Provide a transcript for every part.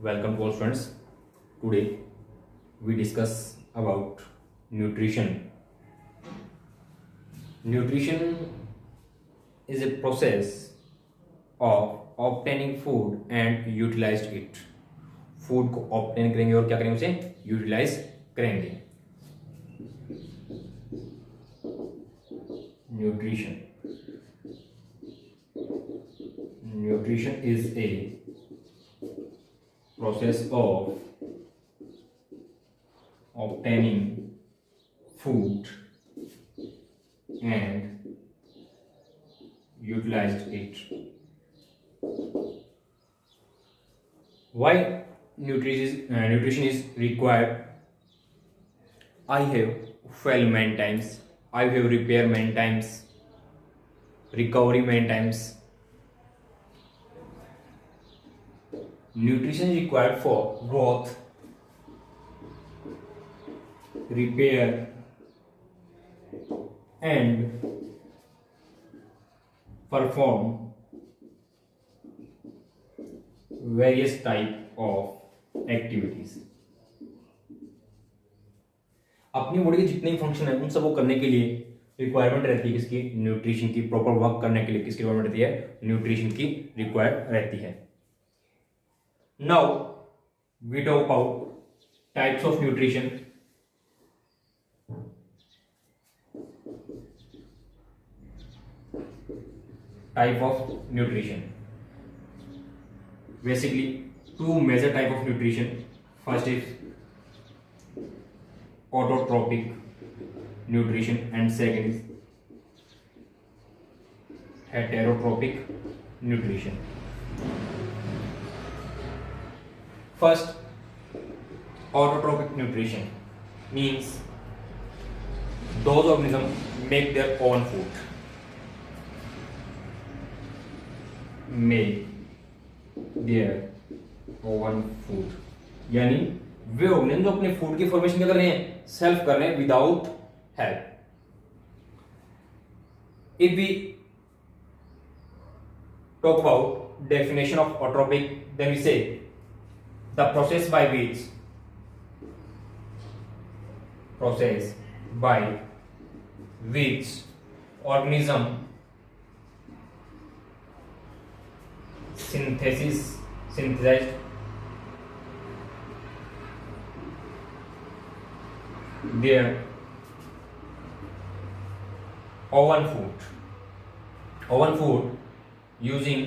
Welcome to all students. Today we discuss about nutrition. Nutrition is a process of obtaining food and utilized it. Food को obtain करेंगे और क्या करेंगे, उसे utilise करेंगे. Nutrition is a process of obtaining food and utilized it. Why nutrition is required? I have fail many times, I have repair many times, recovery many times. Nutrition is required for growth, repair, and perform various type of activities. अपनी body के जितने भी function है उन सबको करने के लिए रिक्वायरमेंट रहती है किसकी, न्यूट्रिशन की. प्रॉपर वर्क करने के लिए किसकी रिक्वायरमेंट रहती है, न्यूट्रिशन की रिक्वायर्ड रहती है. Now we talk about types of nutrition. Type of nutrition, basically two major type of nutrition. First is autotrophic nutrition and second is heterotrophic nutrition. First, autotrophic nutrition means those organisms make their own food. Their own food, यानी वे organism जो अपने food की formation क्या कर रहे हैं, self कर रहे हैं without help. If we talk about definition of autotrophic, then we say the process by which organism synthesized their own food using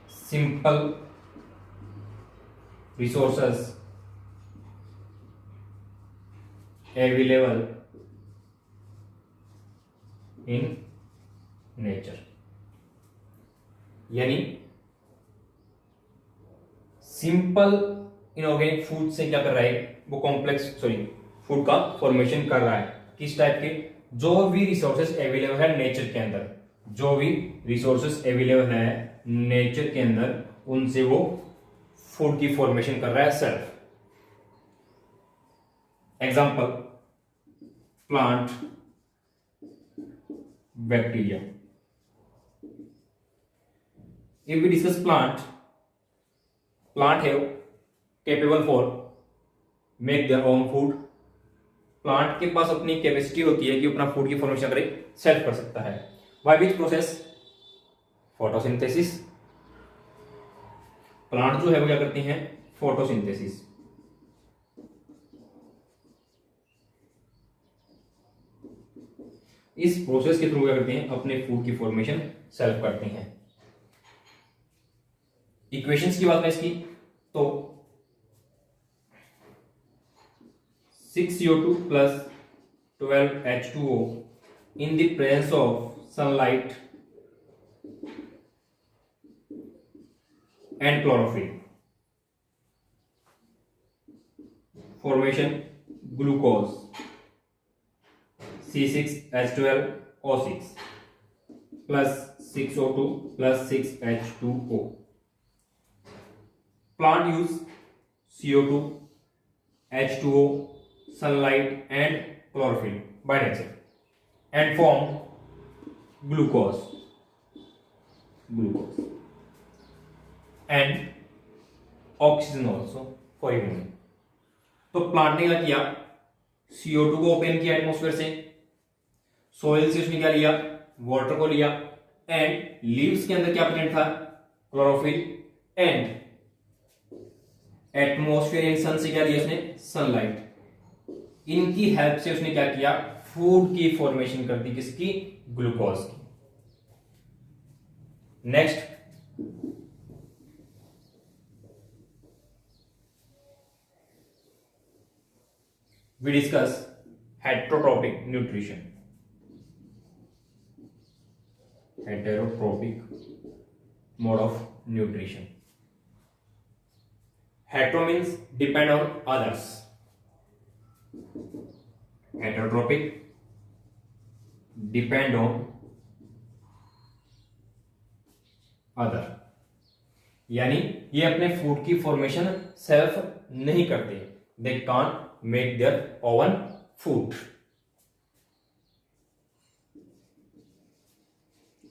simple resources available in nature. यानी सिंपल इनऑर्गेनिक फूड से क्या कर रहा है, वो कॉम्प्लेक्स फूड का formation कर रहा है. किस टाइप के, जो भी रिसोर्सेस अवेलेबल है नेचर के अंदर, जो भी रिसोर्सेस अवेलेबल है नेचर के अंदर, उनसे वो फूड की फॉर्मेशन कर रहा है self. Example, plant, bacteria. If we discuss plant have capable for make their own food. Plant के पास अपनी कैपेसिटी होती है कि अपना फूड की फॉर्मेशन करे, सेल्फ कर सकता है. By which process, photosynthesis. Plant जो है वो क्या करती हैं, फोटोसिंथेसिस. इस प्रोसेस के थ्रू क्या करते हैं, अपने फूड की फॉर्मेशन सेल्फ करते हैं. इक्वेशंस की बात करें इसकी, तो 6CO2 plus 12H2O in the presence of sunlight and chlorophyll formation glucose C6H12O6 plus 6O2 plus 6H2O. Plant use CO2, H2O, sunlight and chlorophyll by nature and form glucose. And oxygen also for human. तो plant ने क्या किया, CO2 को open किया atmosphere से, soil से उसने क्या लिया, वाटर को लिया, एंड लीव्स के अंदर क्या प्रेजेंट था, क्लोरोफिल, एंड एटमोस्फेयर एंड सन से क्या लिया उसने, सनलाइट। इनकी हेल्प से उसने क्या किया, फूड की फॉर्मेशन कर दी, किसकी, ग्लूकोज की। Next we discuss heterotropic nutrition. Heterotropic mode of nutrition. Hetero means depend on others. Heterotropic depend on other, यानी ये अपने फूड की फॉर्मेशन सेल्फ नहीं करते, they can't make their own food,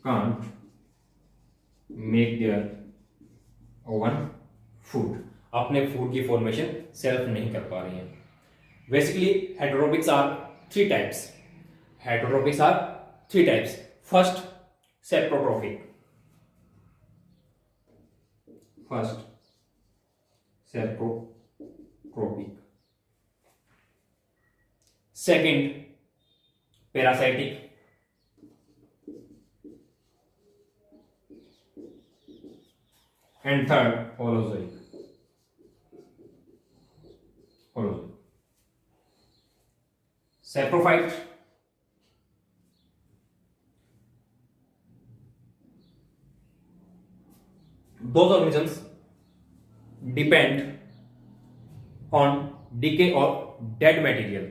can't make their own food, अपने food की formation self नहीं कर पा रही हैं। Basically heterotrophics are three types, heterotrophics are three types. First saprotrophic, first saprotrophic, second parasitic, and third holozoic. Saprophyte, those organisms depend on decay or dead material,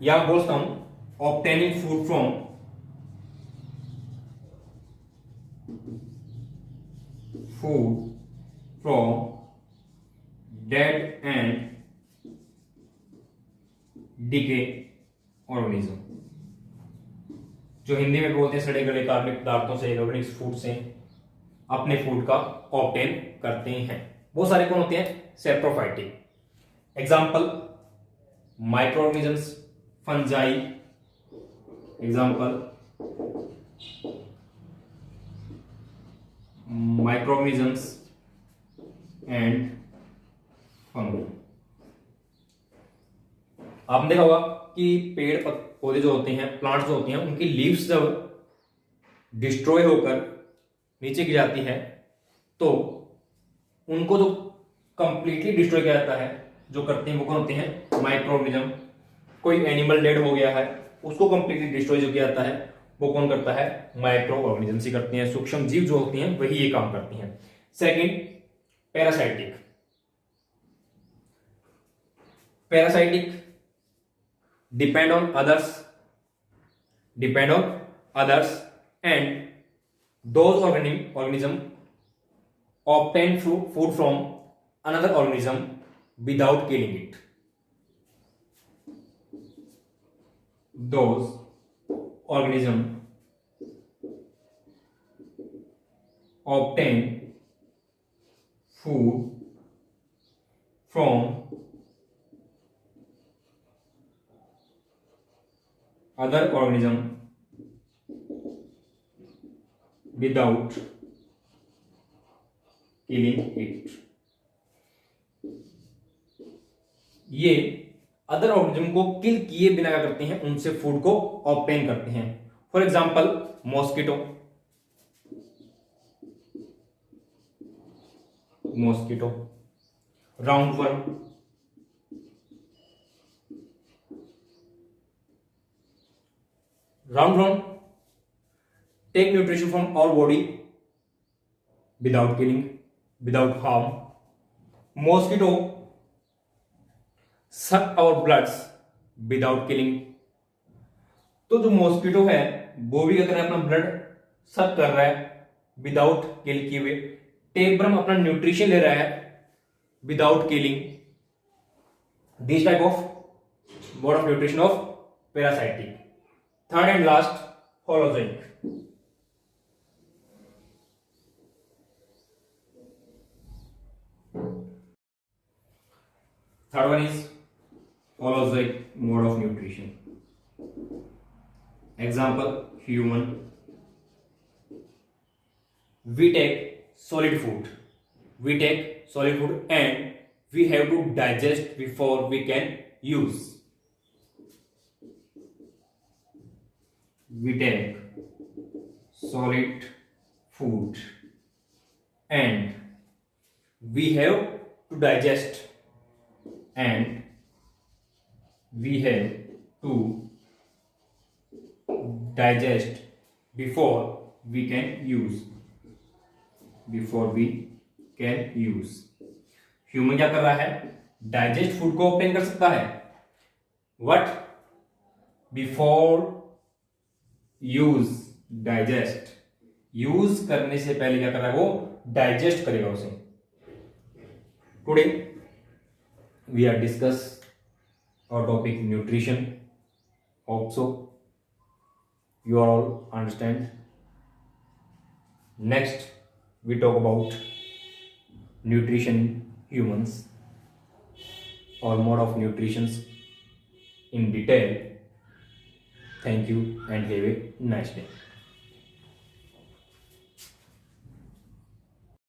या बोल सकता हूं obtaining food from dead and decay organism, जो हिंदी में बोलते हैं सड़े गले कार्बनिक पदार्थों से, ऑर्गेनिक फूड से अपने फूड का ऑब्टेन करते हैं। वो सारे कौन होते हैं, saprophytic. Example micro organisms, fungi, example microorganisms and fungi. आपने देखा होगा कि पेड़ पौधे जो होते हैं, प्लांट्स जो होते हैं, उनकी लीव्स जब डिस्ट्रॉय होकर नीचे गिर जाती है तो उनको जो कंप्लीटली डिस्ट्रॉय किया जाता है, जो करते हैं वो कौन होते हैं, माइक्रोऑर्गेनिज्म। कोई एनिमल डेड हो गया है, उसको कंप्लीटली डिस्ट्रॉय जो किया जाता है वो कौन करता है, माइक्रो ऑर्गेनिज्म ही करते हैं। सूक्ष्म जीव जो होती हैं वही ये काम करती हैं। Second parasitic, parasitic depend on others and those organism obtain food from another organism without killing it. Those organism obtain food from other organism without killing it. ये अदर ऑर्गेनिज्म को किल किए बिना क्या करते हैं, उनसे फूड को ऑब्टेन करते हैं। For example mosquito, roundworm, take nutrition from our body without killing, without harm. Mosquito suck our bloods without killing. तो जो मॉस्किटो है वो भी अगर अपना ब्लड सक कर रहा है विदाउट किल किए हुए, टेपवर्म अपना न्यूट्रिशन ले रहा है without killing. This type of mode of nutrition of parasitic. Third and last holozoic. Third one is follows the mode of nutrition. Example, human. We take solid food. We take solid food and we have to digest before we can use. We take solid food and we have to digest, and we have to digest before we can use. Before we can use. Human क्या कर रहा है? Digest food को obtain कर सकता है. What? Before use. Digest. Use करने से पहले क्या कर रहा है? वो डाइजेस्ट करेगा उसे. Today we are discuss our topic nutrition. Hope so you all understand. Next we talk about nutrition in humans or mode of nutrition in detail. Thank you and have a nice day.